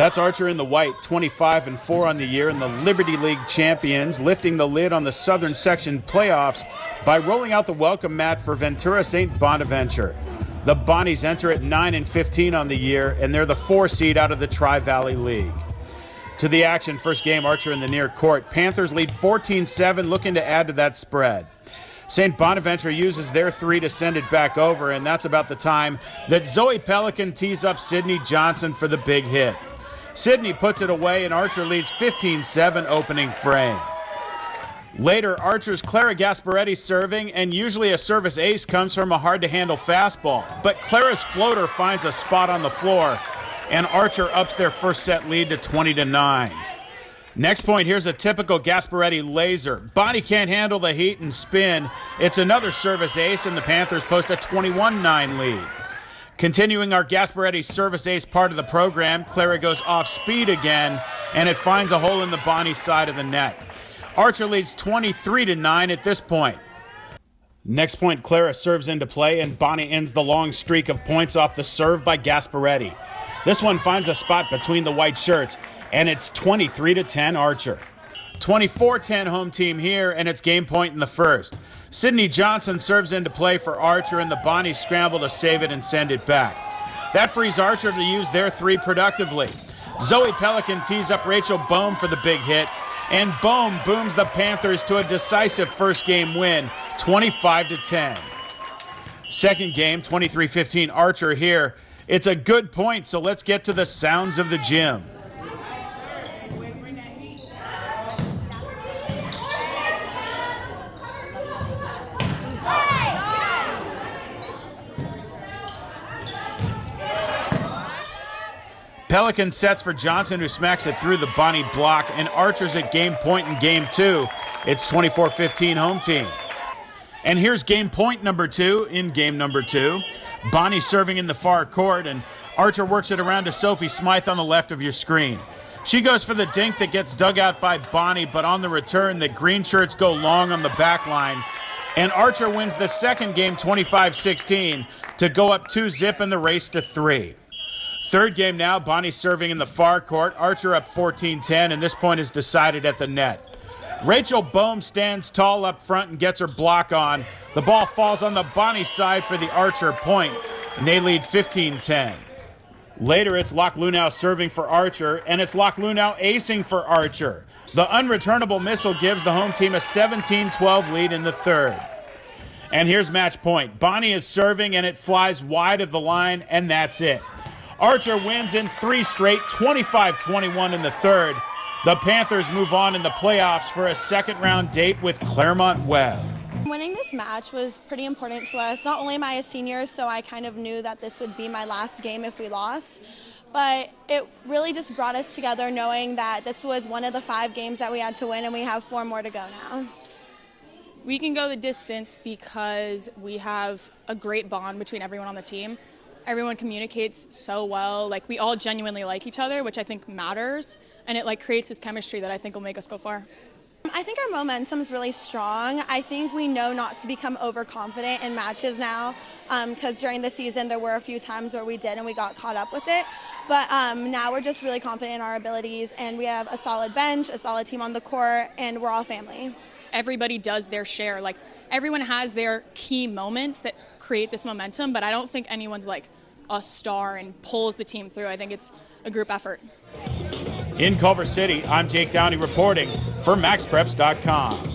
That's Archer in the white, 25-4 on the year, and the Liberty League champions, lifting the lid on the Southern Section playoffs by rolling out the welcome mat for Ventura St. Bonaventure. The Bonnies enter at 9-15 on the year, and they're the 4 seed out of the Tri-Valley League. To the action, first game, Archer in the near court. Panthers lead 14-7, looking to add to that spread. St. Bonaventure uses their 3 to send it back over, and that's about the time that Zoe Pelikan tees up Cydney Johnson for the big hit. Cydney puts it away, and Archer leads 15-7 opening frame. Later, Archer's Clara Gasparetti serving, and usually a service ace comes from a hard-to-handle fastball. But Clara's floater finds a spot on the floor, and Archer ups their first set lead to 20-9. Next point, here's a typical Gasparetti laser. Bonnie can't handle the heat and spin. It's another service ace, and the Panthers post a 21-9 lead. Continuing our Gasparetti service ace part of the program, Clara goes off speed again, and it finds a hole in the Bonnie side of the net. Archer leads 23-9 at this point. Next point, Clara serves into play, and Bonnie ends the long streak of points off the serve by Gasparetti. This one finds a spot between the white shirts, and it's 23-10 Archer. 24-10 home team here, and it's game point in the first. Cydney Johnson serves into play for Archer, and the Bonnies scramble to save it and send it back. That frees Archer to use their 3 productively. Zoe Pelikan tees up Rachael Boehm for the big hit, and Boehm booms the Panthers to a decisive first game win, 25-10. Second game, 23-15 Archer here. It's a good point, so let's get to the sounds of the gym. Pelikan sets for Johnson, who smacks it through the Bonnie block, and Archer's at game point in game 2. It's 24-15 home team. And here's game point number 2 in game number 2. Bonnie serving in the far court, and Archer works it around to Sophie Smyth on the left of your screen. She goes for the dink that gets dug out by Bonnie, but on the return, the green shirts go long on the back line, and Archer wins the second game 25-16 to go up 2-zip in the race to 3. Third game now, Bonnie serving in the far court. Archer up 14-10, and this point is decided at the net. Rachael Boehm stands tall up front and gets her block on. The ball falls on the Bonnie side for the Archer point, and they lead 15-10. Later, it's Locke Luhnow serving for Archer, and it's Locke Luhnow acing for Archer. The unreturnable missile gives the home team a 17-12 lead in the third. And here's match point. Bonnie is serving, and it flies wide of the line, and that's it. Archer wins in 3 straight, 25-21 in the third. The Panthers move on in the playoffs for a second-round date with Claremont Webb. Winning this match was pretty important to us. Not only am I a senior, so I kind of knew that this would be my last game if we lost, but it really just brought us together knowing that this was one of the 5 games that we had to win, and we have 4 more to go now. We can go the distance because we have a great bond between everyone on the team. Everyone communicates so well. Like, we all genuinely like each other, which I think matters, and it creates this chemistry that I think will make us go far. I think our momentum is really strong. I think we know not to become overconfident in matches now, because during the season there were a few times where we did and we got caught up with it. But now we're just really confident in our abilities, and we have a solid bench, a solid team on the court, and we're all family. Everybody does their share. Everyone has their key moments that create this momentum, but I don't think anyone's a star and pulls the team through. I think it's a group effort. In Culver City, I'm Jake Downey reporting for MaxPreps.com.